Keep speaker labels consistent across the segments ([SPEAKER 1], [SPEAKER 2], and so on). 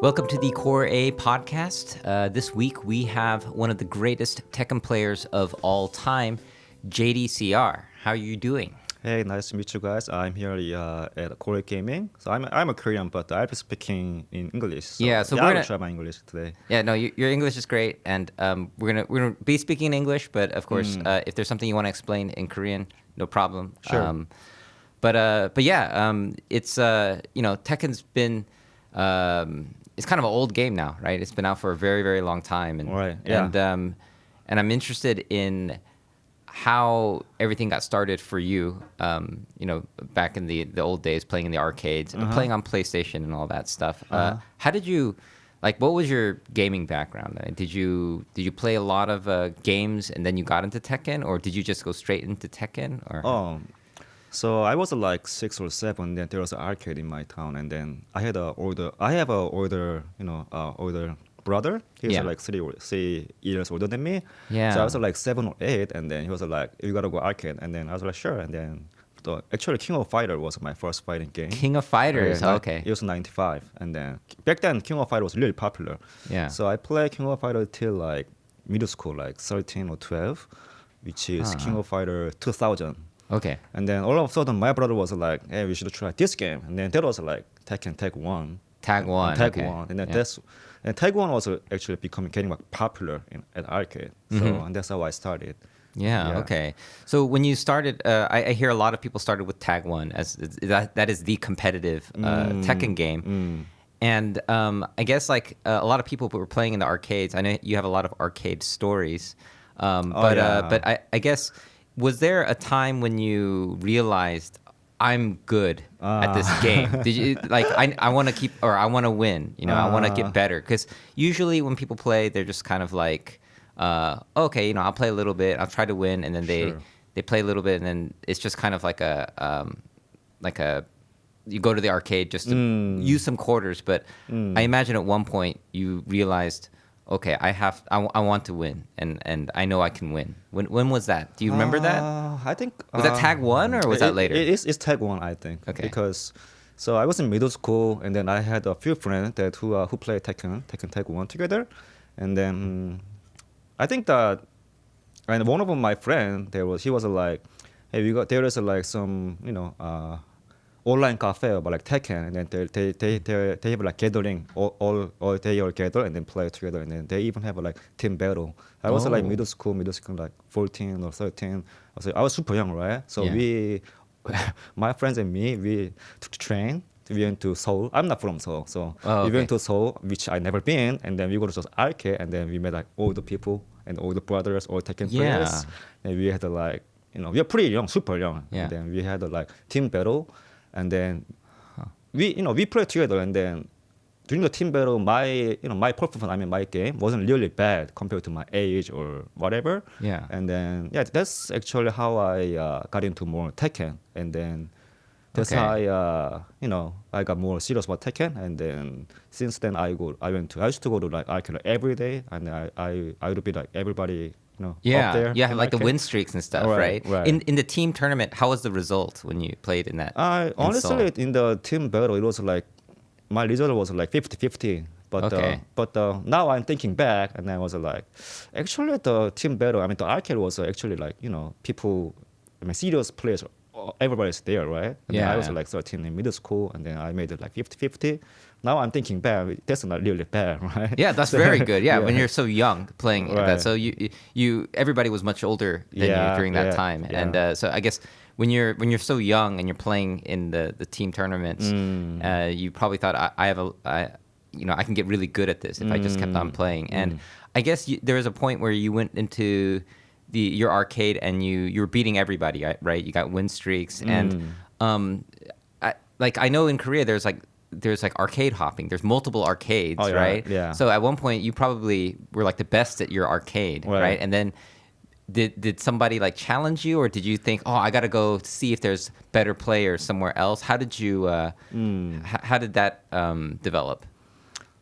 [SPEAKER 1] Welcome to the Core A podcast. This week we have one of the greatest Tekken players of all time, JDCR. How are you doing?
[SPEAKER 2] Hey, nice to meet you guys. I'm here at Korea Gaming. So I'm a Korean, but I'll be speaking in English. So
[SPEAKER 1] we're
[SPEAKER 2] I will
[SPEAKER 1] gonna
[SPEAKER 2] try my English today.
[SPEAKER 1] Yeah, no, your English is great, and we're gonna be speaking in English. But of course, if there's something you want to explain in Korean, no problem.
[SPEAKER 2] Sure.
[SPEAKER 1] It's Tekken's been it's kind of an old game now, right? It's been out for a very, very long time, and
[SPEAKER 2] Right, yeah.
[SPEAKER 1] and I'm interested in how everything got started for you. Back in the old days, playing in the arcades, playing on PlayStation, and all that stuff. How did you? What was your gaming background? Did you play a lot of games and then you got into Tekken, or did you just go straight into Tekken? Or
[SPEAKER 2] So I was like 6 or 7. Then there was an arcade in my town, and then I have a older brother. He's
[SPEAKER 1] Yeah.
[SPEAKER 2] like 3 years older than me.
[SPEAKER 1] Yeah.
[SPEAKER 2] So I was like 7 or 8, and then he was like, "You gotta go arcade," and then I was like, "Sure." And then actually King of Fighter was my first fighting game.
[SPEAKER 1] King of Fighters?
[SPEAKER 2] Yeah,
[SPEAKER 1] Okay.
[SPEAKER 2] It was 95, and then back then King of Fighter was really popular.
[SPEAKER 1] Yeah.
[SPEAKER 2] So I played King of Fighter till like middle school, like 13 or 12, which is King of Fighter 2000.
[SPEAKER 1] Okay.
[SPEAKER 2] And then all of a sudden, my brother was like, "Hey, we should try this game." And then that was like Tekken Tag 1.
[SPEAKER 1] Tag 1.
[SPEAKER 2] Tag
[SPEAKER 1] okay.
[SPEAKER 2] 1. And then
[SPEAKER 1] Yeah.
[SPEAKER 2] Tag 1 was actually getting like popular at arcade. So and that's how I started.
[SPEAKER 1] Yeah,
[SPEAKER 2] Yeah.
[SPEAKER 1] okay. So when you started, I hear a lot of people started with Tag 1 as that is the competitive Tekken game. And I guess a lot of people were playing in the arcades. I know you have a lot of arcade stories. But I guess, was there a time when you realized I'm good at this game? Did you I want to keep, or I want to win, I want to get better? Because usually when people play, they're just kind of like, okay, I'll play a little bit, I'll try to win, and then they play a little bit, and then it's just kind of like a you go to the arcade just to use some quarters. But I imagine at one point you realized, okay, I want to win, and I know I can win. When was that? Do you remember that?
[SPEAKER 2] I think
[SPEAKER 1] Was that Tag 1 or was that later?
[SPEAKER 2] It's Tag 1, I think.
[SPEAKER 1] Okay.
[SPEAKER 2] Because so I was in middle school, and then I had a few friends who played Tekken Tag 1 together, and then I think that, and one of them, my friend, he was like, "Hey, there is like some online cafe about like Tekken," and then they have like gathering all day all gather and then play together, and then they even have a like team battle. I was like middle school like 14 or 13. I was super young, right? So
[SPEAKER 1] Yeah.
[SPEAKER 2] my friends and me, we took the train. We went to Seoul. I'm not from Seoul, so we went to Seoul, which I never been, and then we go to this arcade, and then we met like all the people and all the brothers, all Tekken players, and we had like we are pretty young, super young,
[SPEAKER 1] Yeah.
[SPEAKER 2] and then we had like team battle, and then we played together, and then during the team battle, my performance, my game wasn't really bad compared to my age or whatever.
[SPEAKER 1] Yeah.
[SPEAKER 2] And then that's actually how I got into more Tekken, and then that's how I got more serious about Tekken, and then since then I used to go to like arcade every day, and I would be like everybody up there.
[SPEAKER 1] You have
[SPEAKER 2] in
[SPEAKER 1] like the
[SPEAKER 2] arcade.
[SPEAKER 1] win streaks and stuff, right?
[SPEAKER 2] Right.
[SPEAKER 1] In the team tournament, how was the result when you played in that?
[SPEAKER 2] Honestly,
[SPEAKER 1] Seoul?
[SPEAKER 2] in the team battle, it was like my result was like 50-50. But now I'm thinking back, and I was like, actually the team battle, the arcade was actually like people, serious players, everybody's there, right? And then I was like 13 in middle school, and then I made it like 50-50. Now I'm thinking back, that's not really bad, right?
[SPEAKER 1] Yeah, that's very good. Yeah, when you're so young playing that.
[SPEAKER 2] Right.
[SPEAKER 1] So you everybody was much older than you during that time, and so I guess when you're so young and you're playing in the team tournaments, you probably thought I can get really good at this if I just kept on playing. And I guess there was a point where you went into your arcade and you were beating everybody, right? You got win streaks, and I know in Korea there's arcade hopping. There's multiple arcades, right?
[SPEAKER 2] Yeah.
[SPEAKER 1] So at one point you probably were like the best at your arcade, right? And then did somebody like challenge you, or did you think, oh, I got to go see if there's better players somewhere else? How did you how did that develop?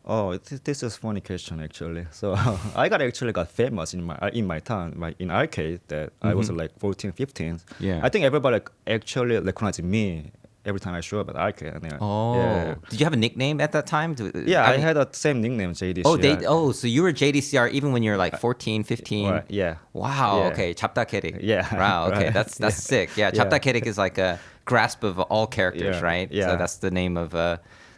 [SPEAKER 2] Oh, this is funny question actually. So I actually got famous in my town, in arcade, that I was like 14, 15.
[SPEAKER 1] Yeah.
[SPEAKER 2] I think everybody actually recognized me every time I show up at arcade. And then,
[SPEAKER 1] Oh,
[SPEAKER 2] yeah,
[SPEAKER 1] did you have a nickname at that time?
[SPEAKER 2] yeah,
[SPEAKER 1] I
[SPEAKER 2] I
[SPEAKER 1] mean,
[SPEAKER 2] had the same nickname, JDC.
[SPEAKER 1] oh, so you were JDCR even when you're like 14, 15.
[SPEAKER 2] Right, yeah,
[SPEAKER 1] Wow.
[SPEAKER 2] yeah,
[SPEAKER 1] Okay. Chaptakerik.
[SPEAKER 2] yeah,
[SPEAKER 1] Wow. Okay.
[SPEAKER 2] right,
[SPEAKER 1] That's
[SPEAKER 2] yeah,
[SPEAKER 1] sick. Yeah.
[SPEAKER 2] yeah,
[SPEAKER 1] Chaptakerik is like a grasp of all characters,
[SPEAKER 2] yeah,
[SPEAKER 1] right? So
[SPEAKER 2] yeah.
[SPEAKER 1] that's the name of.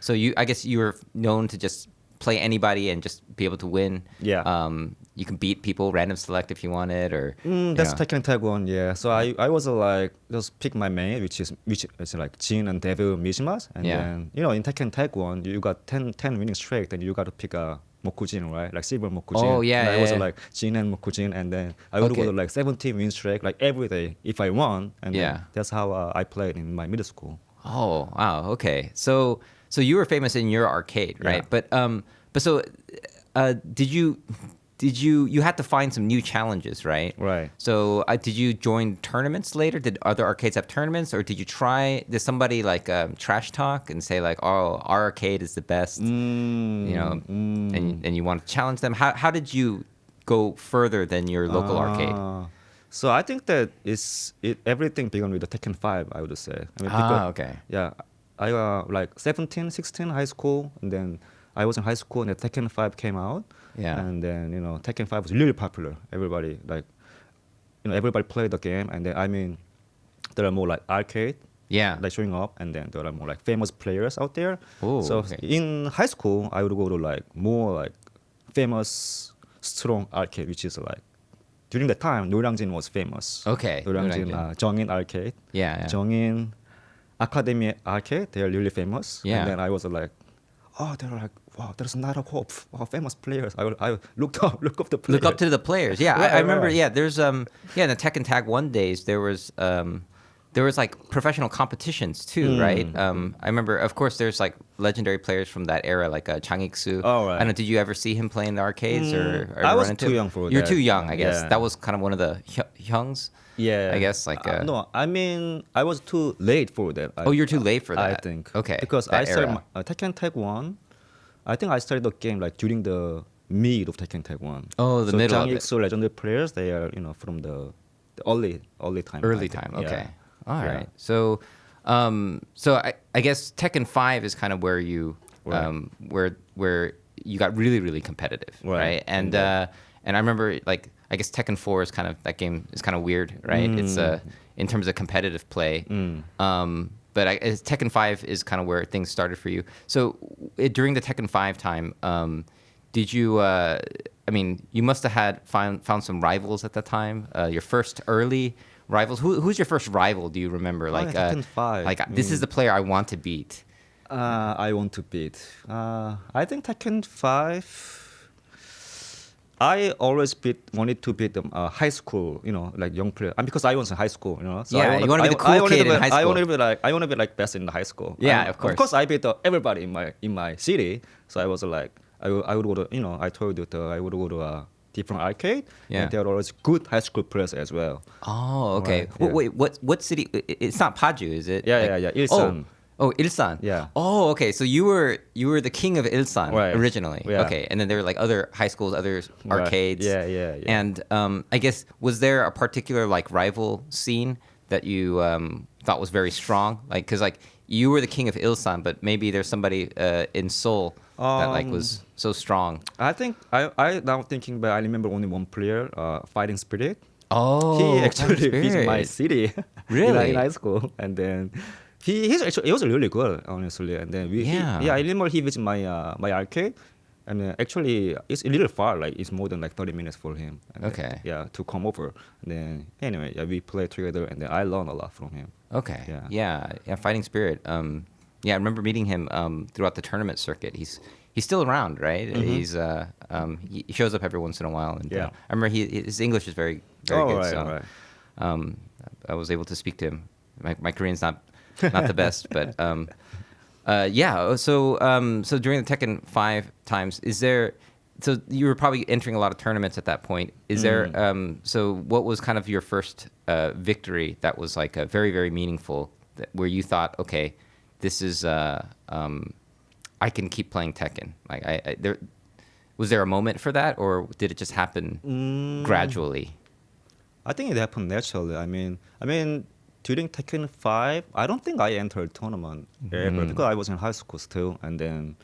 [SPEAKER 1] So I guess you were known to just play anybody and just be able to win.
[SPEAKER 2] Yeah.
[SPEAKER 1] You can beat people, random select if you wanted, or
[SPEAKER 2] That's Tekken Tag 1, yeah. So I was like just pick my main, which is like Jin and Devil Mishimas, and
[SPEAKER 1] Yeah.
[SPEAKER 2] then in Tekken Tag 1 you got 10 winning streak, then you got to pick a Mokujin, right? Like silver Mokujin.
[SPEAKER 1] Oh, yeah,
[SPEAKER 2] And I was
[SPEAKER 1] yeah.
[SPEAKER 2] like Jin and Mokujin, and then I would
[SPEAKER 1] Okay.
[SPEAKER 2] go to like 17 win streak like every day if I won, and
[SPEAKER 1] Yeah.
[SPEAKER 2] then that's how I played in my middle school.
[SPEAKER 1] Oh, wow. Okay. So you were famous in your arcade, right?
[SPEAKER 2] Yeah.
[SPEAKER 1] But so did you had to find some new challenges, right?
[SPEAKER 2] Right.
[SPEAKER 1] So did you join tournaments later? Did other arcades have tournaments, or did somebody like trash talk and say like, "Oh, our arcade is the best," and you want to challenge them? How did you go further than your local arcade?
[SPEAKER 2] So I think that everything began with the Tekken 5, I would say. I mean, because,
[SPEAKER 1] Okay.
[SPEAKER 2] yeah, I like 17, 16 high school, and then I was in high school, and the Tekken 5 came out.
[SPEAKER 1] Yeah.
[SPEAKER 2] And then Tekken 5 was really popular. Everybody everybody played the game, and then I mean, there are more like arcade.
[SPEAKER 1] Yeah.
[SPEAKER 2] Like showing up, and then there are more like famous players out there.
[SPEAKER 1] Oh,
[SPEAKER 2] so
[SPEAKER 1] okay.
[SPEAKER 2] in high school, I would go to like more like famous, strong arcade, which is like during that time, Norangjin was famous.
[SPEAKER 1] Okay,
[SPEAKER 2] Norangjin,
[SPEAKER 1] Norangjin.
[SPEAKER 2] Jongin Arcade,
[SPEAKER 1] Yeah.
[SPEAKER 2] Jongin Academy Arcade. They are really famous.
[SPEAKER 1] Yeah.
[SPEAKER 2] And then I was like, oh, they're like, wow, there's not a hope. Wow, famous players. I look up the players.
[SPEAKER 1] Look up to the players. Yeah,
[SPEAKER 2] Right,
[SPEAKER 1] I remember.
[SPEAKER 2] right.
[SPEAKER 1] Yeah, there's in the Tekken Tag 1 days there was like professional competitions too, right? I remember, of course, there's like legendary players from that era, like Chang Ik-soo.
[SPEAKER 2] Oh, right.
[SPEAKER 1] I don't know. Did you ever see him play in the arcades or
[SPEAKER 2] I was
[SPEAKER 1] run into
[SPEAKER 2] too
[SPEAKER 1] him?
[SPEAKER 2] young for
[SPEAKER 1] You're
[SPEAKER 2] that.
[SPEAKER 1] too young, I guess.
[SPEAKER 2] Yeah.
[SPEAKER 1] That was kind of one of the hyungs.
[SPEAKER 2] Yeah.
[SPEAKER 1] I guess like.
[SPEAKER 2] No, I mean, I was too late for that.
[SPEAKER 1] Oh, you're too late for that.
[SPEAKER 2] I think.
[SPEAKER 1] Okay.
[SPEAKER 2] Because
[SPEAKER 1] that
[SPEAKER 2] I started
[SPEAKER 1] era.
[SPEAKER 2] Tekken Tag 1. I think I started the game like during the mid of Tekken Tag 1.
[SPEAKER 1] Oh, the middle of
[SPEAKER 2] Jang
[SPEAKER 1] it.
[SPEAKER 2] Ik-soo legendary players, they are from the early time.
[SPEAKER 1] Early
[SPEAKER 2] I think.
[SPEAKER 1] time.
[SPEAKER 2] Yeah.
[SPEAKER 1] Okay. All
[SPEAKER 2] Yeah.
[SPEAKER 1] right. So, I guess Tekken 5 is kind of where you,
[SPEAKER 2] Right.
[SPEAKER 1] where you got really, really competitive,
[SPEAKER 2] Right.
[SPEAKER 1] right? And and I remember like I guess Tekken 4 is kind of that game is kind of weird, right? It's in terms of competitive play. But Tekken 5 is kind of where things started for you. So during the Tekken 5 time, did you? I mean, you must have found some rivals at that time. Your first early rivals. Who's your first rival? Do you remember? Like
[SPEAKER 2] Tekken 5.
[SPEAKER 1] Like this is the player I want to beat.
[SPEAKER 2] I want to beat. I think Tekken 5. I always wanted to beat them high school, like young player. And because I was in high school, So
[SPEAKER 1] Yeah, you wanna be the cool kid in high
[SPEAKER 2] I
[SPEAKER 1] school.
[SPEAKER 2] want to be like best in the high school.
[SPEAKER 1] Yeah,
[SPEAKER 2] And
[SPEAKER 1] of course.
[SPEAKER 2] Of course, I beat everybody in my city. So I was like, I would go to, I told you that I would go to a different arcade.
[SPEAKER 1] Yeah.
[SPEAKER 2] And there are always good high school players as well.
[SPEAKER 1] Oh, okay.
[SPEAKER 2] Right, yeah.
[SPEAKER 1] Wait, what city? It's not Paju, is it?
[SPEAKER 2] Yeah, yeah. Ilsan.
[SPEAKER 1] Oh, Ilsan.
[SPEAKER 2] Yeah.
[SPEAKER 1] Oh, okay. So you were the king of Ilsan
[SPEAKER 2] Right.
[SPEAKER 1] originally.
[SPEAKER 2] Yeah.
[SPEAKER 1] Okay, and then there were like other high schools, other
[SPEAKER 2] Right.
[SPEAKER 1] arcades.
[SPEAKER 2] Yeah.
[SPEAKER 1] And I guess was there a particular like rival scene that you thought was very strong? Like, because like you were the king of Ilsan, but maybe there's somebody in Seoul that like was so strong.
[SPEAKER 2] I think I now thinking back, I remember only one player, Fighting Spirit.
[SPEAKER 1] Oh,
[SPEAKER 2] He actually
[SPEAKER 1] Fighting
[SPEAKER 2] visited my
[SPEAKER 1] Spirit.
[SPEAKER 2] city.
[SPEAKER 1] Really?
[SPEAKER 2] in high school, and then he was really good, honestly. And then
[SPEAKER 1] Yeah.
[SPEAKER 2] I remember he visited my arcade, and actually it's a little far, like it's more than like 30 minutes for him. And then,
[SPEAKER 1] Okay.
[SPEAKER 2] to come over. And then anyway, we played together, and then I learned a lot from him.
[SPEAKER 1] Okay.
[SPEAKER 2] Yeah.
[SPEAKER 1] Yeah. Fighting Spirit. I remember meeting him throughout the tournament circuit. He's still around, right? He's he shows up every once in a while, and
[SPEAKER 2] Yeah.
[SPEAKER 1] I remember his English is very very good.
[SPEAKER 2] Right,
[SPEAKER 1] So
[SPEAKER 2] right.
[SPEAKER 1] I was able to speak to him. My Korean's not the best, but yeah. So during the Tekken 5 times, is there? So you were probably entering a lot of tournaments at that point. Is there? So what was kind of your first victory that was like a very very meaningful, where you thought, okay, this is I can keep playing Tekken. Like was there a moment for that, or did it just happen gradually?
[SPEAKER 2] I think it happened naturally. I mean, during Tekken 5, I don't think I entered tournament ever because I was in high school still. And then,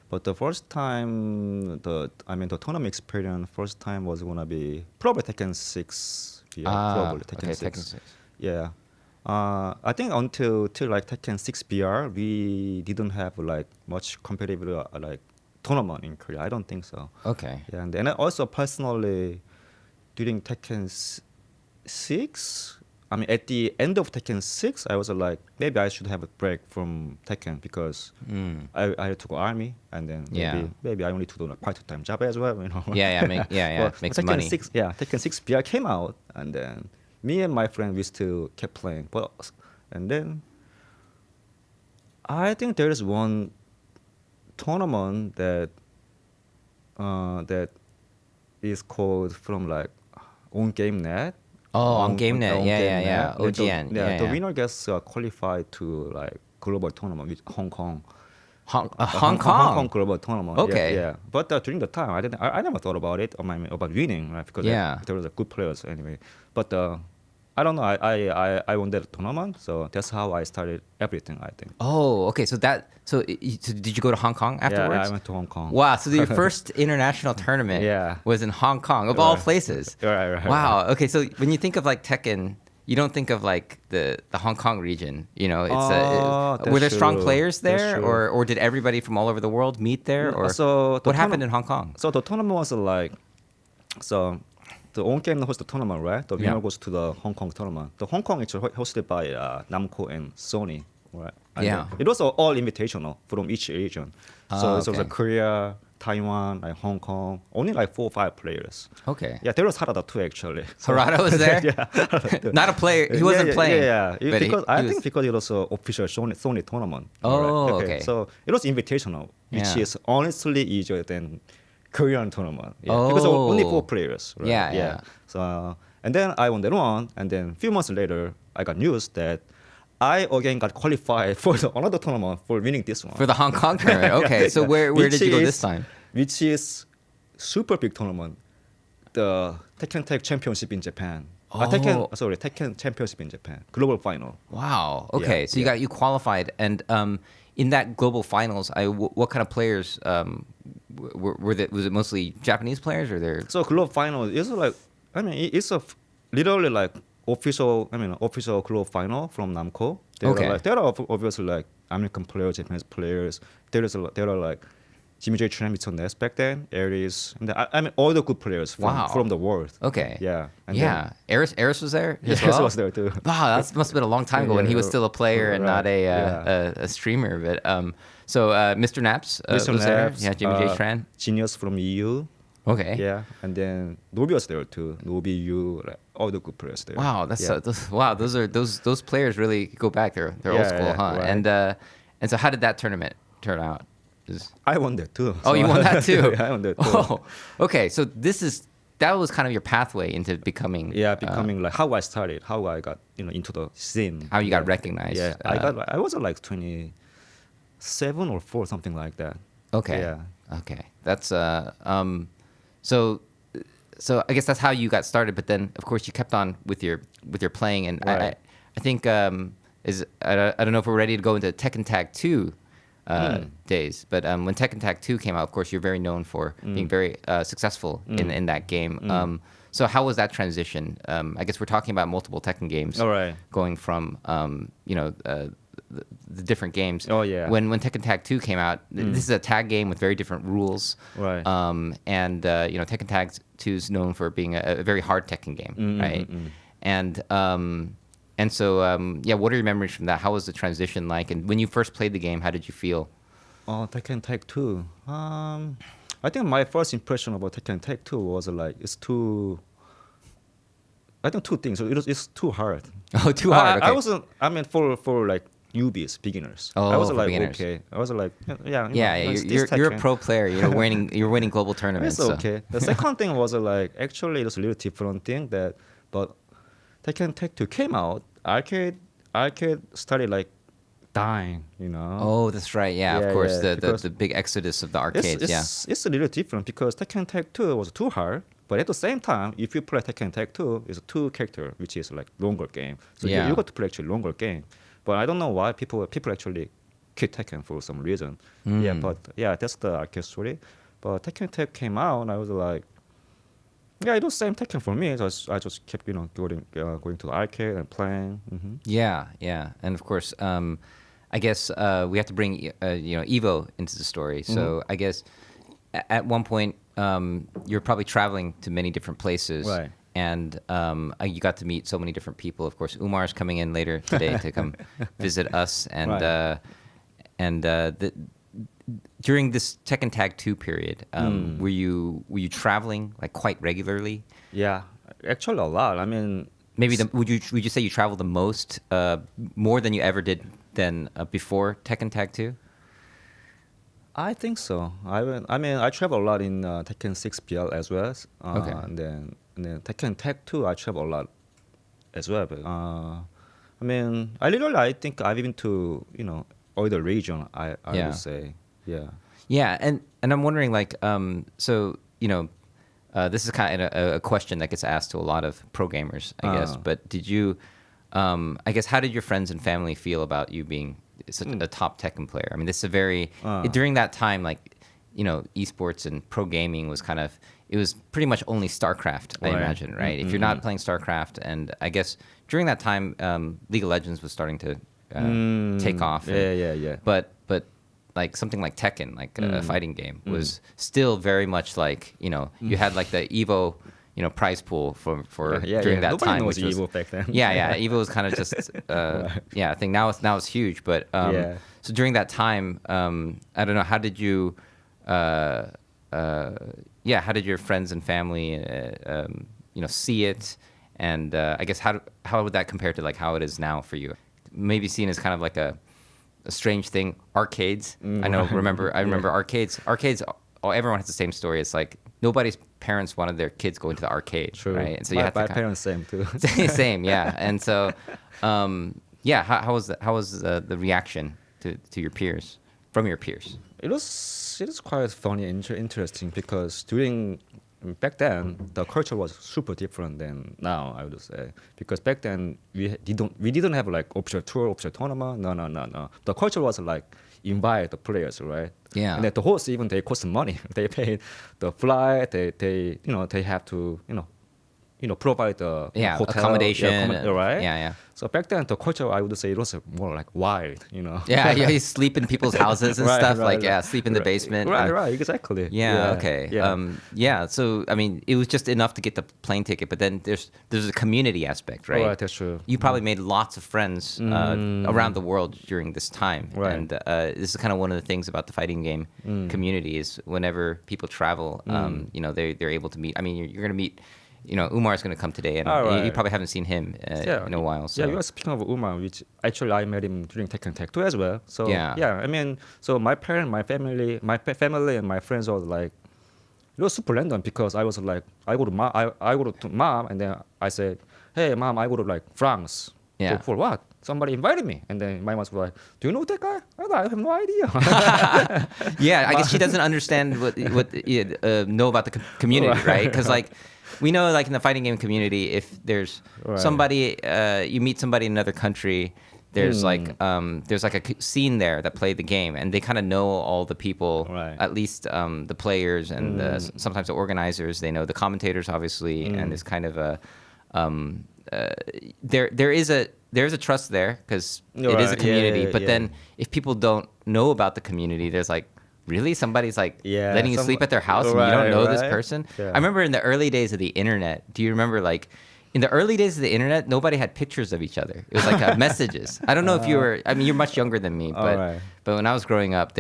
[SPEAKER 2] but the first time, the tournament experience, first time was gonna be probably Tekken 6. Yeah, probably Tekken
[SPEAKER 1] okay,
[SPEAKER 2] 6.
[SPEAKER 1] Tekken 6.
[SPEAKER 2] Yeah. I think until till like Tekken 6 BR, we didn't have like much competitive like tournament in Korea. I don't think so.
[SPEAKER 1] Okay.
[SPEAKER 2] Yeah, and then also personally, during Tekken 6, I mean at the end of Tekken 6, I was like maybe I should have a break from Tekken because I had to go army, and then maybe I need to do a part-time job as well, you know.
[SPEAKER 1] Yeah, make some money.
[SPEAKER 2] Tekken 6 BR came out, and then me and my friend we still kept playing, and then I think there is one tournament that is called from like on GameNet.
[SPEAKER 1] On GameNet, yeah.
[SPEAKER 2] The-
[SPEAKER 1] OGN,
[SPEAKER 2] The winner gets qualified to like global tournament with Hong Kong.
[SPEAKER 1] Hong
[SPEAKER 2] Hong
[SPEAKER 1] Kong.
[SPEAKER 2] Kong global tournament.
[SPEAKER 1] Okay.
[SPEAKER 2] Yeah. But during the time, I never thought about it. About winning, right? Because there was a good players anyway. But I don't know. I won that tournament, so that's how I started everything, I think.
[SPEAKER 1] Oh, okay. So did you go to Hong Kong afterwards?
[SPEAKER 2] Yeah, I went to Hong Kong.
[SPEAKER 1] Wow. So your first international tournament was in Hong Kong, of all places.
[SPEAKER 2] Right.
[SPEAKER 1] Wow. Okay. So when you think of like Tekken, you don't think of like the Hong Kong region. You know, were there strong players there, or did everybody from all over the world meet there, or what happened in Hong Kong?
[SPEAKER 2] So the tournament was like, so the own game hosts the tournament, right? The winner goes to the Hong Kong tournament. The Hong Kong is hosted by Namco and Sony, right? And it was all invitational from each region. So it was like Korea, Taiwan, like Hong Kong, only like 4 or 5 players.
[SPEAKER 1] Okay.
[SPEAKER 2] Yeah, there was Harada too actually.
[SPEAKER 1] Harada was there? Not a player. He wasn't playing.
[SPEAKER 2] Because I think because it was an official Sony tournament.
[SPEAKER 1] Oh, okay.
[SPEAKER 2] So it was invitational, which is honestly easier than Korean tournament. Because only 4 players. Right?
[SPEAKER 1] Yeah.
[SPEAKER 2] So and then I won that one, and then a few months later, I got news that I again got qualified for another tournament for winning this one.
[SPEAKER 1] For the Hong Kong tournament. Okay, so where did you go this time?
[SPEAKER 2] Which is super big tournament, the Tekken Tag Championship in Japan. Tekken Championship in Japan, global final.
[SPEAKER 1] Wow. Okay, so you qualified, and in that global finals, what kind of players were there? Was it mostly Japanese players, or there?
[SPEAKER 2] So global final is like, it's literally like official global final from Namco. There are obviously like American players, Japanese players. There are like Jimmy J. Tran, Mitchell Ness back then, Aries, and all the good players from the world.
[SPEAKER 1] Okay.
[SPEAKER 2] Yeah. And
[SPEAKER 1] Aris was there as
[SPEAKER 2] Aris
[SPEAKER 1] well?
[SPEAKER 2] was there too.
[SPEAKER 1] Wow, that must have been a long time ago when he was still a player and not a streamer. But so Mr. Naps was there. Yeah, Jimmy J. Tran.
[SPEAKER 2] Genius from EU.
[SPEAKER 1] Okay.
[SPEAKER 2] Yeah, and then Nobi was there too. Nobi, you, like, all the good players there.
[SPEAKER 1] Wow, those players really go back. They're old school, huh?
[SPEAKER 2] Right.
[SPEAKER 1] And so how did that tournament turn out?
[SPEAKER 2] I won that too.
[SPEAKER 1] Oh, you won that too.
[SPEAKER 2] I won that too.
[SPEAKER 1] Oh, okay. So that was kind of your pathway into becoming.
[SPEAKER 2] Yeah, like how I started, how I got into the scene.
[SPEAKER 1] How you got recognized.
[SPEAKER 2] Yeah, I was like 27 or 4, something like that.
[SPEAKER 1] Okay.
[SPEAKER 2] Yeah.
[SPEAKER 1] Okay. That's So I guess that's how you got started. But then, of course, you kept on with your playing, and
[SPEAKER 2] Right.
[SPEAKER 1] I think I don't know if we're ready to go into Tekken Tag 2 days. But when Tekken Tag 2 came out, of course, you're very known for being very successful in that game. So how was that transition? I guess we're talking about multiple Tekken games.
[SPEAKER 2] All right.
[SPEAKER 1] Going from the different games.
[SPEAKER 2] Oh, yeah.
[SPEAKER 1] When Tekken Tag 2 came out, this is a tag game with very different rules.
[SPEAKER 2] Right.
[SPEAKER 1] And Tekken Tag 2 is known for being a very hard Tekken game, right? And so what are your memories from that? How was the transition like? And when you first played the game, how did you feel?
[SPEAKER 2] Tekken Tag 2. I think my first impression about Tekken Tag 2 was like two things. So it's too hard.
[SPEAKER 1] Oh, too hard. Okay.
[SPEAKER 2] I wasn't. For like newbies, beginners.
[SPEAKER 1] Oh,
[SPEAKER 2] I was like
[SPEAKER 1] beginners.
[SPEAKER 2] okay. I was like
[SPEAKER 1] You're a pro player. You're winning global tournaments.
[SPEAKER 2] It's okay. The second thing was like actually it was a little different thing but Tekken Tag 2 came out. Arcade started like dying.
[SPEAKER 1] Oh, that's right. Yeah, of course.
[SPEAKER 2] Yeah,
[SPEAKER 1] The big exodus of the arcades.
[SPEAKER 2] It's a little different because Tekken Tag 2 was too hard. But at the same time, if you play Tekken Tag 2, it's a two character, which is like longer game. So
[SPEAKER 1] Yeah.
[SPEAKER 2] you got to play actually longer game. But I don't know why people actually quit Tekken for some reason. Yeah, but yeah, that's the arcade story. But Tekken Tag came out, and I was like, yeah, it was same Tekken for me. I just kept going to the arcade and playing.
[SPEAKER 1] Yeah, yeah, and of course, I guess we have to bring Evo into the story. So I guess at one point you're probably traveling to many different places,
[SPEAKER 2] Right.
[SPEAKER 1] and you got to meet so many different people. Of course, Umar's coming in later today to come visit us, and
[SPEAKER 2] Right.
[SPEAKER 1] during this Tekken Tag 2 period, were you traveling like quite regularly?
[SPEAKER 2] Yeah, actually a lot. I mean,
[SPEAKER 1] Maybe would you say you traveled the most, more than you ever did than before Tekken Tag 2?
[SPEAKER 2] I think so. I mean, I travel a lot in Tekken 6 BL as well.
[SPEAKER 1] Okay.
[SPEAKER 2] And then Tekken Tag 2, I travel a lot as well. But I mean, I think I've been to other region. I
[SPEAKER 1] Yeah.
[SPEAKER 2] would say, yeah.
[SPEAKER 1] Yeah, and I'm wondering, like, so this is kind of a question that gets asked to a lot of pro gamers, I guess. But did you, I guess, how did your friends and family feel about you being such a top Tekken player? I mean, this is a very during that time, like, esports and pro gaming was kind of, it was pretty much only StarCraft, I
[SPEAKER 2] Right.
[SPEAKER 1] imagine, right? If you're not playing StarCraft, and I guess during that time, League of Legends was starting to take off.
[SPEAKER 2] Yeah.
[SPEAKER 1] But like something like Tekken, like a fighting game, was still very much like, you had like the Evo, prize pool for during that
[SPEAKER 2] Nobody
[SPEAKER 1] time.
[SPEAKER 2] knows
[SPEAKER 1] which was,
[SPEAKER 2] Evo back then.
[SPEAKER 1] yeah, Evo was kind of just I think now it's huge. But
[SPEAKER 2] Yeah.
[SPEAKER 1] so during that time, I don't know, how did you how did your friends and family see it, and I guess how would that compare to like how it is now for you? Maybe seen as kind of like a strange thing. Arcades. I remember arcades. Oh, everyone has the same story. It's like nobody's parents wanted their kids going to the arcade,
[SPEAKER 2] True.
[SPEAKER 1] right? And so you
[SPEAKER 2] my
[SPEAKER 1] had to
[SPEAKER 2] my parents same too.
[SPEAKER 1] same, yeah. And so, how was the reaction to your peers, from your peers?
[SPEAKER 2] It is quite funny and interesting because back then the culture was super different than now, I would say, because back then we didn't have like official tour, official tournament. No. The culture was like invite the players, right?
[SPEAKER 1] Yeah.
[SPEAKER 2] And then the hosts, even they cost money. They pay the flight. They have to provide the hotel
[SPEAKER 1] accommodation,
[SPEAKER 2] right?
[SPEAKER 1] Yeah.
[SPEAKER 2] So back then the culture, I would say, it was more like wild,
[SPEAKER 1] Yeah, you sleep in people's houses and
[SPEAKER 2] Right,
[SPEAKER 1] stuff.
[SPEAKER 2] right,
[SPEAKER 1] Like, sleep in the basement.
[SPEAKER 2] Right, exactly.
[SPEAKER 1] Yeah. Okay.
[SPEAKER 2] Yeah.
[SPEAKER 1] So I mean, it was just enough to get the plane ticket, but then there's a community aspect, right?
[SPEAKER 2] Right, that's true.
[SPEAKER 1] You probably made lots of friends around the world during this time,
[SPEAKER 2] Right.
[SPEAKER 1] and this is kind of one of the things about the fighting game community is whenever people travel, they're able to meet. I mean, you're going to meet. Umar's going to come today, and
[SPEAKER 2] right.
[SPEAKER 1] you probably haven't seen him in a while. So.
[SPEAKER 2] Yeah, you are speaking of Umar, which actually I met him during Tekken Tech 2 as well. So
[SPEAKER 1] Yeah.
[SPEAKER 2] I mean, so my family, and my friends was like, it was super random because I was like, I go to mom, and then I said, hey mom, I go to like France.
[SPEAKER 1] Yeah.
[SPEAKER 2] For what? Somebody invited me, and then my mom was like, do you know that guy? I have no idea.
[SPEAKER 1] Yeah, I guess she doesn't understand what know about the community, right? Because like we know, like in the fighting game community, if there's somebody you meet somebody in another country, there's like a scene there that play the game, and they kind of know all the people, at least the players and sometimes the organizers. They know the commentators, obviously, and there's kind of a there is a trust there because it is a community. But then if people don't know about the community, there's like, really, somebody's like letting you sleep at their house and you don't know this person.
[SPEAKER 2] Yeah.
[SPEAKER 1] I remember in the early days of the internet. Do you remember like in the early days of the internet, nobody had pictures of each other. It was like messages. I don't know if you were. I mean, you're much younger than me, but when I was growing up,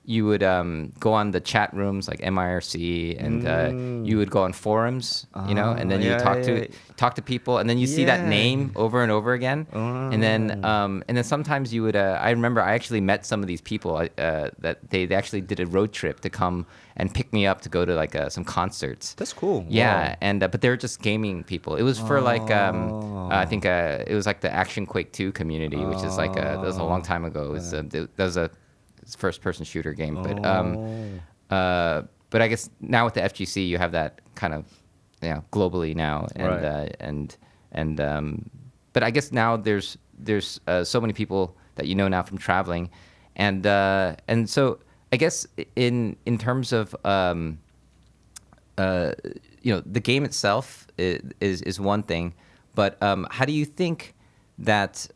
[SPEAKER 1] you would go on the chat rooms like MIRC, and you would go on forums, and then you talk to people, and then you see that name over and over again, and then sometimes you would. I remember I actually met some of these people that they actually did a road trip to come and pick me up to go to like some concerts.
[SPEAKER 2] That's cool.
[SPEAKER 1] Yeah,
[SPEAKER 2] Wow.
[SPEAKER 1] and but they were just gaming people. It was for like I think it was like the Action Quake 2 community, which is like that was a long time ago. It was that was a first-person shooter game, but I guess now with the FGC you have that kind of globally now, and
[SPEAKER 2] Right.
[SPEAKER 1] but I guess now there's so many people that you know now from traveling, and so I guess in terms of uh, the game itself is one thing, but how do you think that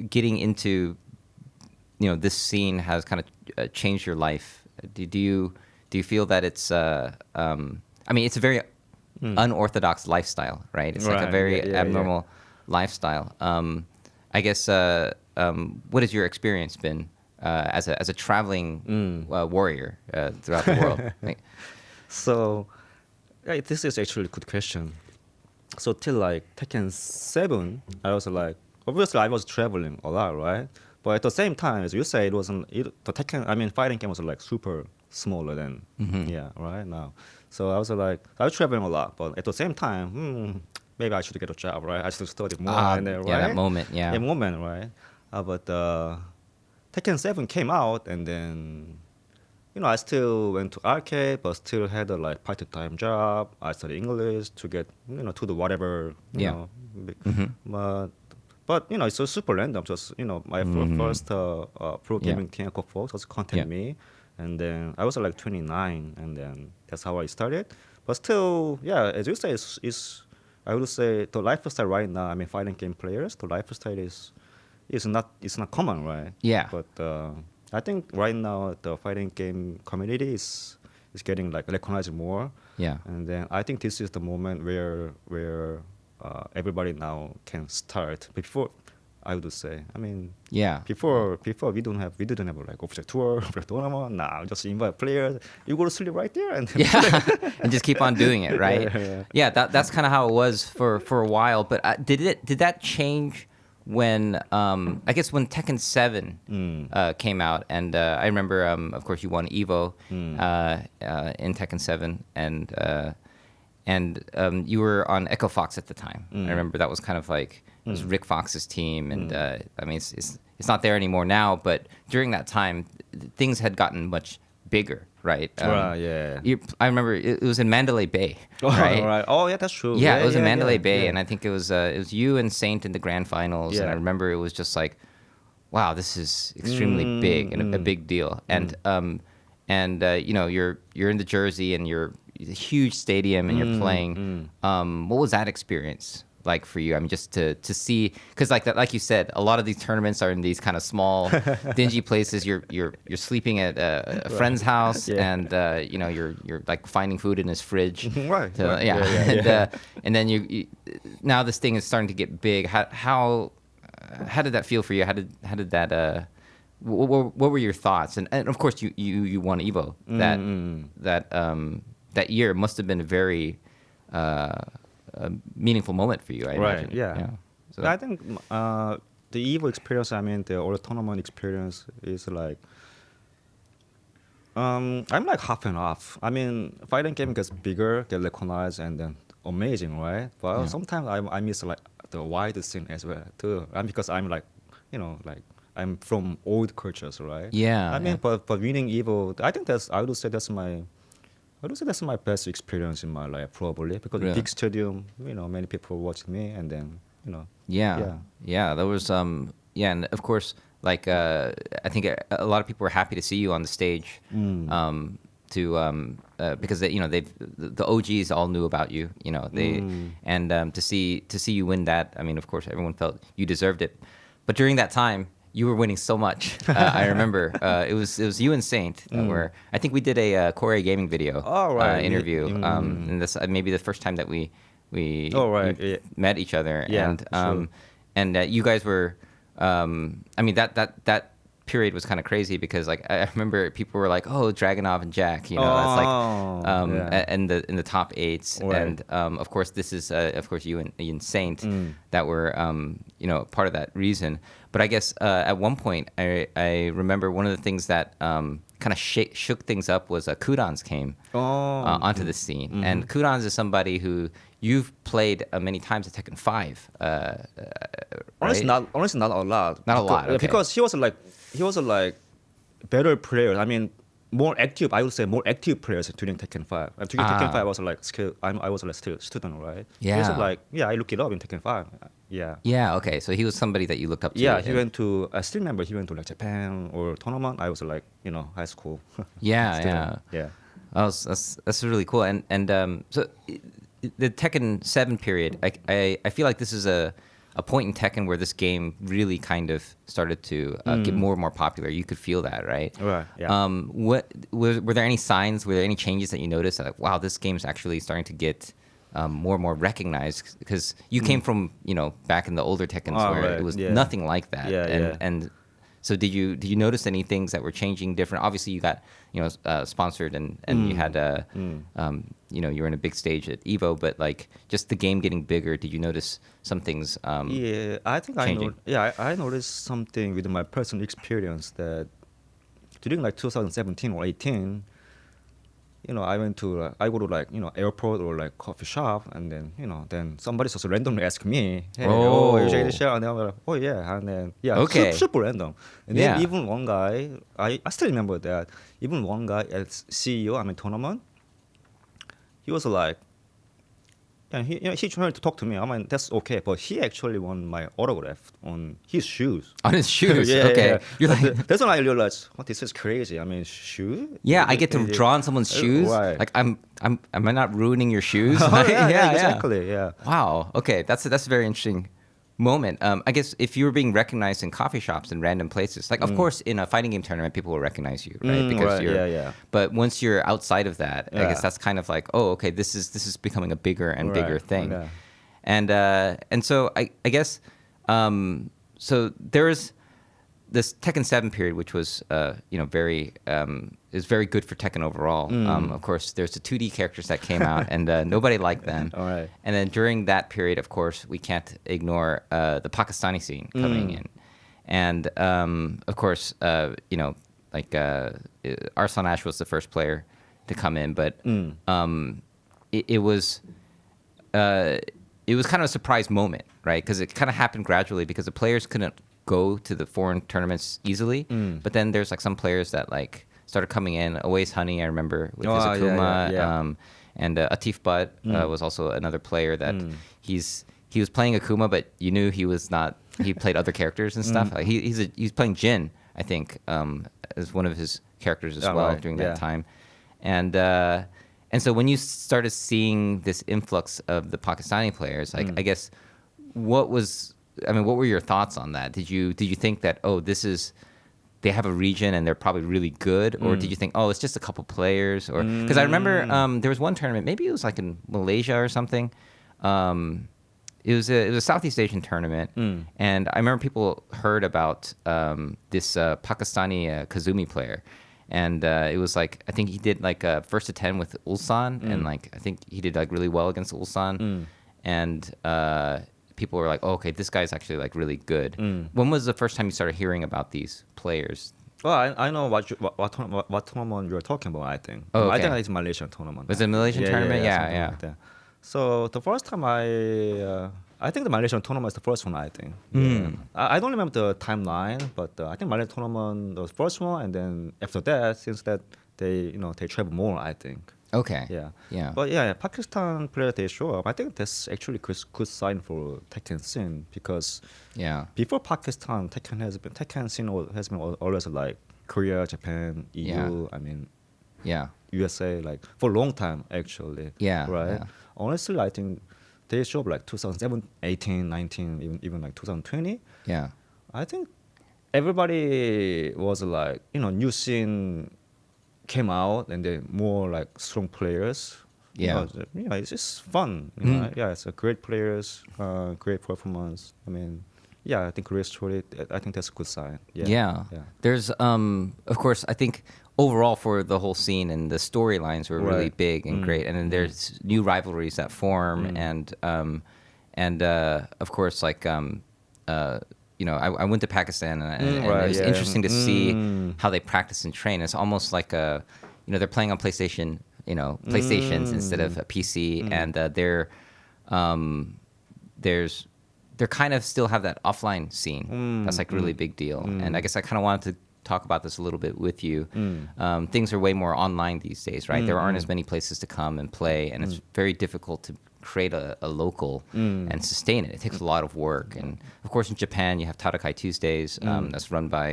[SPEAKER 1] getting into this scene has kind of changed your life? Do you feel that it's I mean, it's a very unorthodox lifestyle, right? It's like a
[SPEAKER 2] Right. Yeah.
[SPEAKER 1] very
[SPEAKER 2] Yeah. Yeah.
[SPEAKER 1] abnormal lifestyle. I guess what has your experience been as a traveling warrior throughout the world? Like,
[SPEAKER 2] So, yeah, this is actually a good question. So till like Tekken 7, I was like, obviously I was traveling a lot, right? But at the same time, as you say, the Tekken, I mean, fighting game was like super smaller than, yeah, right now. So I was traveling a lot, but at the same time, maybe I should get a job, right? I should study more, and then,
[SPEAKER 1] yeah, that
[SPEAKER 2] right?
[SPEAKER 1] moment, yeah.
[SPEAKER 2] Yeah, moment, right? But Tekken 7 came out, and then I still went to arcade, but still had a like part-time job. I studied English to get, to the whatever,
[SPEAKER 1] Yeah.
[SPEAKER 2] b-
[SPEAKER 1] Hmm.
[SPEAKER 2] but it's so super random. Just, my first pro
[SPEAKER 1] Yeah.
[SPEAKER 2] gaming team folks just
[SPEAKER 1] Yeah.
[SPEAKER 2] contacted me, and then I was like 29, and then that's how I started. But still, yeah, as you say, I would say the lifestyle right now. I mean, fighting game players, the lifestyle is not common, right?
[SPEAKER 1] Yeah.
[SPEAKER 2] But I think right now the fighting game community is getting like recognized more.
[SPEAKER 1] Yeah.
[SPEAKER 2] And then I think this is the moment where everybody now can start. Before, I would say, I mean,
[SPEAKER 1] Yeah.
[SPEAKER 2] before we didn't have like official tour, official tournament. Now just invite players. You go to sleep right there and then
[SPEAKER 1] Yeah, and just keep on doing it, right?
[SPEAKER 2] Yeah.
[SPEAKER 1] Yeah, that's kind of how it was for a while. But did that change when I guess when Tekken 7 came out, and I remember of course you won Evo in Tekken 7, and you were on Echo Fox at the time. I remember that was kind of like it was Rick Fox's team, and I mean it's not there anymore now, but during that time things had gotten much bigger, right?
[SPEAKER 2] Right, yeah.
[SPEAKER 1] I remember it was in Mandalay Bay,
[SPEAKER 2] Oh,
[SPEAKER 1] right?
[SPEAKER 2] right. Oh, yeah, that's true.
[SPEAKER 1] Yeah, it was in
[SPEAKER 2] yeah,
[SPEAKER 1] Mandalay Bay,
[SPEAKER 2] yeah.
[SPEAKER 1] and I think it was you and Saint in the grand finals, and I
[SPEAKER 2] Yeah.
[SPEAKER 1] remember it was just like, wow, this is extremely big and a big deal, and you're in the jersey and you're a huge stadium and you're playing. What was that experience like for you? I mean, just to see, because like you said, a lot of these tournaments are in these kind of small, dingy places. You're sleeping at a friend's house,
[SPEAKER 2] Yeah.
[SPEAKER 1] and you're like finding food in his fridge.
[SPEAKER 2] Right, right.
[SPEAKER 1] Yeah,
[SPEAKER 2] Yeah,
[SPEAKER 1] and,
[SPEAKER 2] yeah.
[SPEAKER 1] and then you now this thing is starting to get big. How did that feel for you? How did that what were your thoughts? And of course you won Evo. That year must have been a very meaningful moment for you. I
[SPEAKER 2] Right.
[SPEAKER 1] imagine.
[SPEAKER 2] Yeah.
[SPEAKER 1] So,
[SPEAKER 2] I think the Evo experience, I mean, the all tournament experience is like, I'm like half and half. I mean, fighting game gets bigger, get recognized, and then amazing, right? But
[SPEAKER 1] Yeah.
[SPEAKER 2] sometimes I miss like the wider scene as well too. And because I'm like, like I'm from old cultures, right?
[SPEAKER 1] Yeah,
[SPEAKER 2] I mean,
[SPEAKER 1] yeah.
[SPEAKER 2] but winning Evo, I would say that's my best experience in my life, probably, because
[SPEAKER 1] Really?
[SPEAKER 2] big stadium, many people watching me, and then,
[SPEAKER 1] Yeah,
[SPEAKER 2] yeah.
[SPEAKER 1] yeah. There was and of course, like I think a lot of people were happy to see you on the stage, because the OGs all knew about you, and to see you win that. I mean, of course, everyone felt you deserved it, but during that time. You were winning so much. I remember it was you and Saint that were. I think we did a Korea gaming video
[SPEAKER 2] Oh, right.
[SPEAKER 1] interview, and this maybe the first time that we
[SPEAKER 2] Oh, right. Yeah.
[SPEAKER 1] met each other,
[SPEAKER 2] Yeah,
[SPEAKER 1] and
[SPEAKER 2] sure.
[SPEAKER 1] you guys were. I mean that period was kind of crazy because like I remember people were like, oh, Dragunov and Jack, that's like
[SPEAKER 2] yeah.
[SPEAKER 1] in the top eights,
[SPEAKER 2] Right.
[SPEAKER 1] and of course this is of course you and Saint that were part of that reason. But I guess at one point I remember one of the things that kind of shook things up was Kudans came onto the scene, and Kudans is somebody who you've played many times at Tekken 5,
[SPEAKER 2] Honestly,
[SPEAKER 1] right?
[SPEAKER 2] not a lot.
[SPEAKER 1] Not a lot, okay.
[SPEAKER 2] Because he was like better player. I mean, more active. I would say more active players during Tekken 5. And during Tekken 5, I was like skill. I was like still student, right? He was
[SPEAKER 1] Yeah.
[SPEAKER 2] like, yeah, I look it up in Tekken 5. Yeah.
[SPEAKER 1] Yeah. Okay. So he was somebody that you looked up to.
[SPEAKER 2] Yeah, he went to. I still remember he went to like Japan or tournament. I was like, high school.
[SPEAKER 1] Yeah.
[SPEAKER 2] student.
[SPEAKER 1] Yeah.
[SPEAKER 2] Yeah.
[SPEAKER 1] Oh, that's really cool. And the Tekken 7 period, I feel like this is a point in Tekken where this game really kind of started to get more and more popular. You could feel that, right?
[SPEAKER 2] Right. Yeah.
[SPEAKER 1] What were there any signs? Were there any changes that you noticed? That, like, wow, this game's actually starting to get more and more recognized, because you came from back in the older Tekkens
[SPEAKER 2] Oh,
[SPEAKER 1] where
[SPEAKER 2] right.
[SPEAKER 1] it was
[SPEAKER 2] Yeah.
[SPEAKER 1] nothing like that.
[SPEAKER 2] Yeah,
[SPEAKER 1] and
[SPEAKER 2] yeah.
[SPEAKER 1] and so did you notice any things that were changing different? Obviously, you got sponsored and you had you were in a big stage at Evo, but like just the game getting bigger. Did you notice some things?
[SPEAKER 2] Yeah, I think
[SPEAKER 1] changing.
[SPEAKER 2] I noticed something with my personal experience that during like 2017 or 18, I go to like airport or like coffee shop, and then somebody just randomly ask me, hey, you shake the shell, and then I'm like, oh yeah, and then
[SPEAKER 1] Okay.
[SPEAKER 2] super random, and
[SPEAKER 1] Yeah.
[SPEAKER 2] then even one guy, I still remember that, even one guy at CEO, tournament, he was like. And he tried to talk to me. I mean, that's okay, but he actually want my autograph on his shoes.
[SPEAKER 1] On his shoes.
[SPEAKER 2] Yeah,
[SPEAKER 1] Okay.
[SPEAKER 2] yeah.
[SPEAKER 1] You're like,
[SPEAKER 2] That's when I realized, this is crazy. I mean, shoe?
[SPEAKER 1] yeah, I get to draw on someone's shoes.
[SPEAKER 2] Right.
[SPEAKER 1] Like, am I not ruining your shoes?
[SPEAKER 2] Oh,
[SPEAKER 1] Like,
[SPEAKER 2] yeah, exactly. Yeah.
[SPEAKER 1] Wow. Okay, that's a very interesting moment. I guess if you were being recognized in coffee shops and random places, like of course in a fighting game tournament, people will recognize you, right?
[SPEAKER 2] Right, yeah.
[SPEAKER 1] But once you're outside of that, I
[SPEAKER 2] Yeah.
[SPEAKER 1] guess that's kind of like, oh, okay, this is becoming a bigger and bigger
[SPEAKER 2] Right,
[SPEAKER 1] thing.
[SPEAKER 2] yeah.
[SPEAKER 1] And so I guess so there's this Tekken 7 period, which was very is very good for Tekken overall. Of course, there's the 2D characters that came out, and nobody liked them.
[SPEAKER 2] All right.
[SPEAKER 1] And then during that period, of course, we can't ignore the Pakistani scene coming in, and of course, Arslan Ash was the first player to come in, but it was kind of a surprise moment, right? Because it kind of happened gradually, because the players couldn't go to the foreign tournaments easily. But then there's like some players that like started coming in. Always Honey, I remember, with his Akuma.
[SPEAKER 2] yeah.
[SPEAKER 1] And Atif Butt was also another player that he was playing Akuma, but you knew he was not. He played other characters and stuff. Like he's playing Jin, I think, as one of his characters as well
[SPEAKER 2] right.
[SPEAKER 1] during
[SPEAKER 2] Yeah.
[SPEAKER 1] that time. And so when you started seeing this influx of the Pakistani players, like I guess, what were your thoughts on that? Did you think that, oh, they have a region and they're probably really good, or did you think, oh, it's just a couple players? Or because I remember there was one tournament, maybe it was like in Malaysia or something. It was a Southeast Asian tournament, and I remember people heard about this Pakistani Kazumi player, and it was like, I think he did like a first to 10 with Ulsan, and like I think he did like really well against Ulsan, and people were like, oh, okay, this guy's actually like really good. When was the first time you started hearing about these players?
[SPEAKER 2] Well, I know what tournament you're talking about, I think.
[SPEAKER 1] Oh, okay.
[SPEAKER 2] I think it's Malaysian tournament.
[SPEAKER 1] Was it a Malaysian tournament? Yeah,
[SPEAKER 2] something
[SPEAKER 1] yeah.
[SPEAKER 2] like that. So the first time I think the Malaysian tournament is the first one, I think. I don't remember the timeline, but I think Malaysian tournament was the first one, and then after that, since that they travel more, I think.
[SPEAKER 1] Okay.
[SPEAKER 2] Yeah.
[SPEAKER 1] Yeah.
[SPEAKER 2] But yeah, Pakistan player they show up. I think that's actually good sign for Tekken scene, because
[SPEAKER 1] Yeah.
[SPEAKER 2] before Pakistan, Tekken scene has been always like Korea, Japan, EU.
[SPEAKER 1] Yeah.
[SPEAKER 2] I mean,
[SPEAKER 1] Yeah.
[SPEAKER 2] USA, like for a long time actually.
[SPEAKER 1] Yeah,
[SPEAKER 2] Right.
[SPEAKER 1] yeah.
[SPEAKER 2] Honestly, I think they show up like 2007, 18, 19, even like 2020.
[SPEAKER 1] Yeah.
[SPEAKER 2] I think everybody was like, new scene came out, and then more like strong players.
[SPEAKER 1] Yeah.
[SPEAKER 2] It's just fun. Yeah, it's a great players, great performance. I mean, yeah, I think great story. I think that's a good sign.
[SPEAKER 1] Yeah. There's of course, I think overall for the whole scene, and the storylines were really
[SPEAKER 2] Right.
[SPEAKER 1] big and great, and then there's new rivalries that form, and of course, like I went to Pakistan, and
[SPEAKER 2] right,
[SPEAKER 1] it was
[SPEAKER 2] yeah.
[SPEAKER 1] interesting to see how they practice and train. It's almost like they're playing on PlayStations instead of a PC, and they're kind of still have that offline scene. That's like really big deal. And I guess I kind of wanted to talk about this a little bit with you. Things are way more online these days, right? There aren't as many places to come and play, and it's very difficult to create a local and sustain it. It takes a lot of work. And of course, in Japan, you have Tarakai Tuesdays that's run by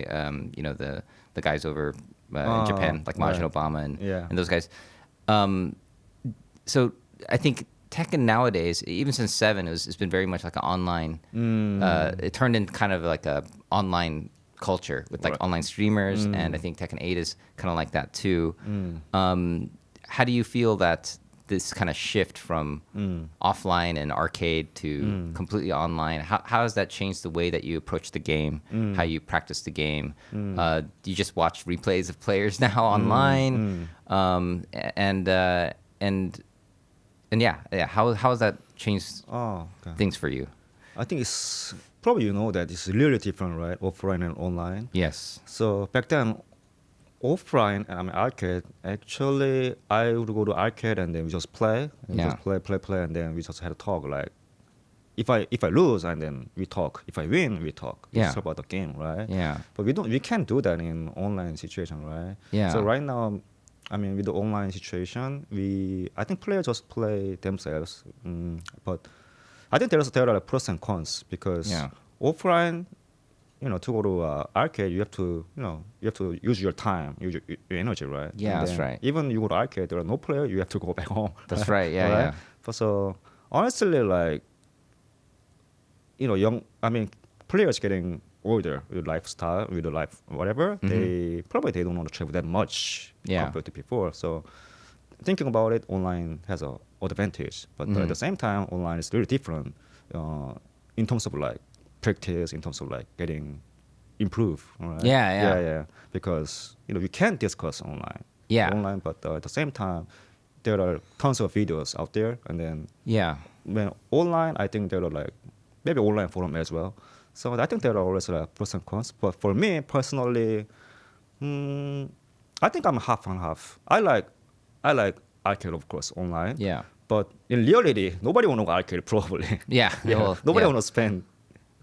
[SPEAKER 1] the guys over in Japan, like Majin Obama and those guys. So I think Tekken nowadays, even since 7, it's been very much like an online. It turned into kind of like a online culture with like online streamers, and I think Tekken 8 is kind of like that too. How do you feel that this kind of shift from offline and arcade to completely online, how has that changed the way that you approach the game, how you practice the game? Do you just watch replays of players now online? And how has that changed things for you?
[SPEAKER 2] I think it's probably that it's really different, right? Offline and online.
[SPEAKER 1] Yes.
[SPEAKER 2] So back then, offline, I mean arcade. Actually, I would go to arcade and then we just play, just play, and then we just had a talk. Like, if I lose, and then we talk. If I win, we talk.
[SPEAKER 1] Yeah.
[SPEAKER 2] It's about the game, right?
[SPEAKER 1] Yeah.
[SPEAKER 2] But we can't do that in online situation, right?
[SPEAKER 1] Yeah.
[SPEAKER 2] So right now, I mean, with the online situation, I think players just play themselves. But I think there are pros and cons because offline, to go to arcade, you have to use your time, use your energy, right?
[SPEAKER 1] Yeah, that's right.
[SPEAKER 2] Even you go to arcade, there are no player, you have to go back home.
[SPEAKER 1] That's right. Yeah, right?
[SPEAKER 2] But so honestly, like, players getting older with lifestyle, with the life, whatever, they don't want to travel that much compared to before. So thinking about it, online has an advantage, but at the same time, online is really different in terms of like practice, in terms of like getting improved. Right? Yeah. Because you can't discuss online, but at the same time, there are tons of videos out there, and then when online, I think there are like maybe online forum as well. So I think there are always like pros and cons. But for me personally, I think I'm half and half. I like arcade, of course, online.
[SPEAKER 1] Yeah.
[SPEAKER 2] But in reality, nobody want to go arcade probably.
[SPEAKER 1] Yeah.
[SPEAKER 2] Nobody want to spend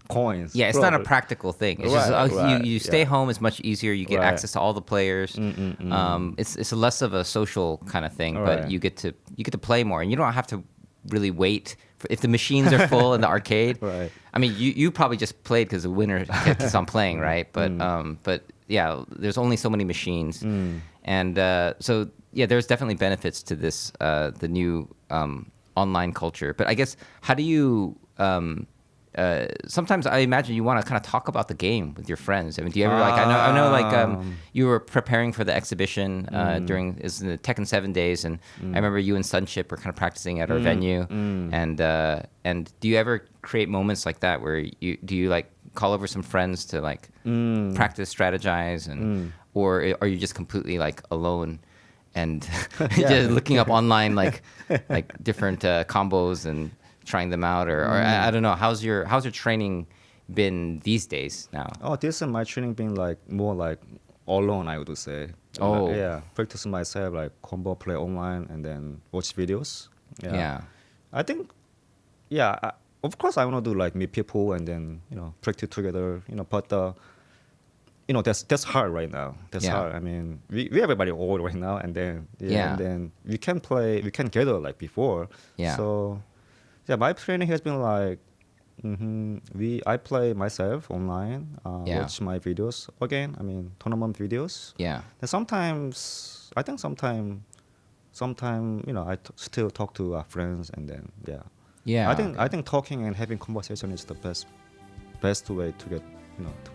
[SPEAKER 2] coins.
[SPEAKER 1] Yeah, it's
[SPEAKER 2] probably.
[SPEAKER 1] not a practical thing. It's just you stay home is much easier. You get access to all the players. It's less of a social kind of thing, but you get to play more, and you don't have to really wait if the machines are full in the arcade.
[SPEAKER 2] Right.
[SPEAKER 1] I mean, you probably just played because the winner keeps on playing, right? But yeah, there's only so many machines, and so yeah, there's definitely benefits to this the new online culture. But I guess how do you sometimes I imagine you want to kind of talk about the game with your friends. I mean, do you ever like? I know like you were preparing for the exhibition during the Tekken 7 days, and I remember you and Sunship were kind of practicing at our venue. And do you ever create moments like that where you like call over some friends to like practice, strategize, and or are you just completely like alone? And just looking up online like different combos and trying them out, or I don't know. How's your training been these days now?
[SPEAKER 2] Oh, this is my training been like more like alone, I would say.
[SPEAKER 1] Oh,
[SPEAKER 2] yeah, practice myself like combo play online and then watch videos.
[SPEAKER 1] Yeah.
[SPEAKER 2] I think, of course I want to do like meet people and then practice together. But that's hard right now. That's hard. I mean, we everybody old right now, and then and then we can gather like before.
[SPEAKER 1] Yeah.
[SPEAKER 2] So yeah, my training has been like I play myself online, watch my videos again. I mean tournament videos.
[SPEAKER 1] Yeah.
[SPEAKER 2] And sometimes I still talk to friends, and then I think talking and having conversation is the best way to get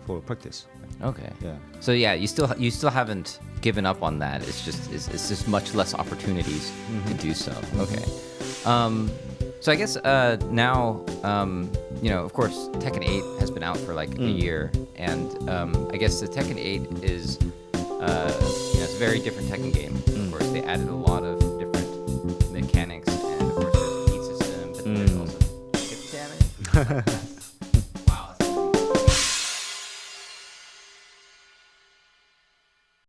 [SPEAKER 2] for practice.
[SPEAKER 1] Okay.
[SPEAKER 2] Yeah.
[SPEAKER 1] So yeah, you still haven't given up on that. It's just much less opportunities to do so. Okay. So I guess now of course Tekken 8 has been out for like a year, and I guess the Tekken 8 is it's a very different Tekken game. Of course, they added a lot of different mechanics, and of course there's a heat system, but there's also chip damage.